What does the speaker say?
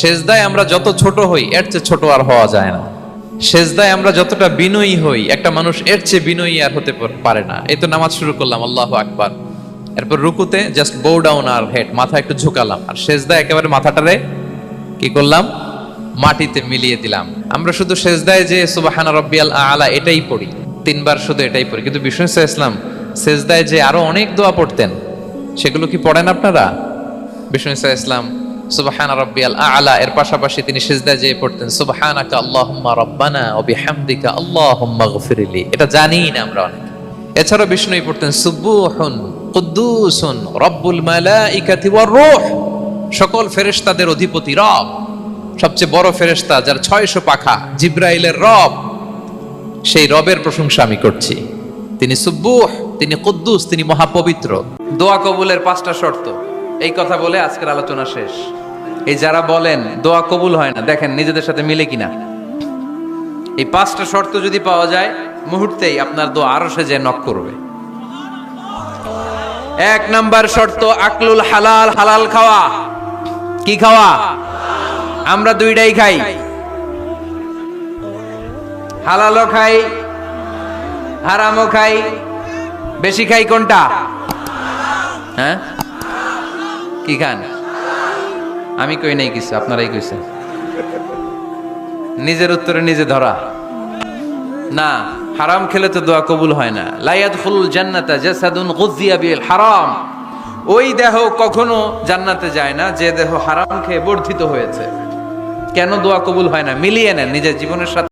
সেজদায় আমরা যত ছোট হই এর চেয়ে ছোট আর হওয়া যায় না। সেজদায় আমরা যতটা বিনয়ী হই একটা মানুষ এর চেয়ে বিনয়ী আর হতে পারে না। এই তো নামাজ শুরু করলাম, আল্লাহু আকবার, এরপর রুকুতে জাস্ট বো ডাউন আর হেড, মাথা একটু ঝুঁকালাম, আর সেজদায় একেবারে মাথাটারে কি করলাম, মাটিতে মিলিয়ে দিলাম। আমরা শুধু সেজদায় যে সুবহান রাব্বিয়াল আলা এটাই পড়ি, 3 বার শুধু এটাই পড়ি, কিন্তু বিষ্ণু ইসলাম সেজদায় যে আরো অনেক দোয়া পড়তেন সেগুলো কি পড়েন আপনারা? বিষ্ণু ইসলাম সুবহান রাব্বিয়াল আলা এর পাশাপাশি তিনি সিজদায় যেয়ে পড়তেন সুবহানাকা আল্লাহুম্মা রাব্বানা ওয়া বিহামদিকা আল্লাহুম্মা গফিরলি, এটা জানি না আমরা অনেক। এছাড়া বিষ্ণুই পড়তেন সুবহুন কুদ্দুসুন রব্বুল মালাইকাতি ওয়ার রূহ, সকল ফেরেশতাদের অধিপতি রব, সবচেয়ে বড় ফেরেশতা যার 600 পাখা, জিবরাইলের রব, সেই রবের প্রশংসা আমি করছি। তিনি সুবহুহ, তিনি কুদ্দুস, তিনি মহাপবিত্র। দোয়া কবুলের 5টা শর্ত, এই কথা বলে আজকের আলোচনা শেষ। এই যারা বলেন দোয়া কবুল হয় না, দেখেন নিজেদের সাথে মিলে কিনা। এই 5টা শর্ত যদি পাওয়া যায় মুহূর্তেই আপনার দোয়া আরশে যে নক করবে। 1 নাম্বার শর্ত আকলুল হালাল, হালাল খাওয়া। কি খাওয়া? আমরা দুইটাই খাই, হালালও খাই হারামও খাই। বেশি খাই কোনটা? হ্যাঁ, কি খান? আমি কই নাই কিছু, আপনারাই কইছেন। নিজের উত্তরে নিজে ধরা না। হারাম খেলে তো দোয়া কবুল হয় না। লা ইয়াদখুলুল জান্নাতা জাসাদুন গুযিয়া বিল হারাম, ওই দেহ কখনো জান্নাতে যায় না যে দেহ হারাম খেয়ে বর্ধিত হয়েছে। কেন দোয়া কবুল হয় না? মিলিয়ে নেন নিজের জীবনের সাথে।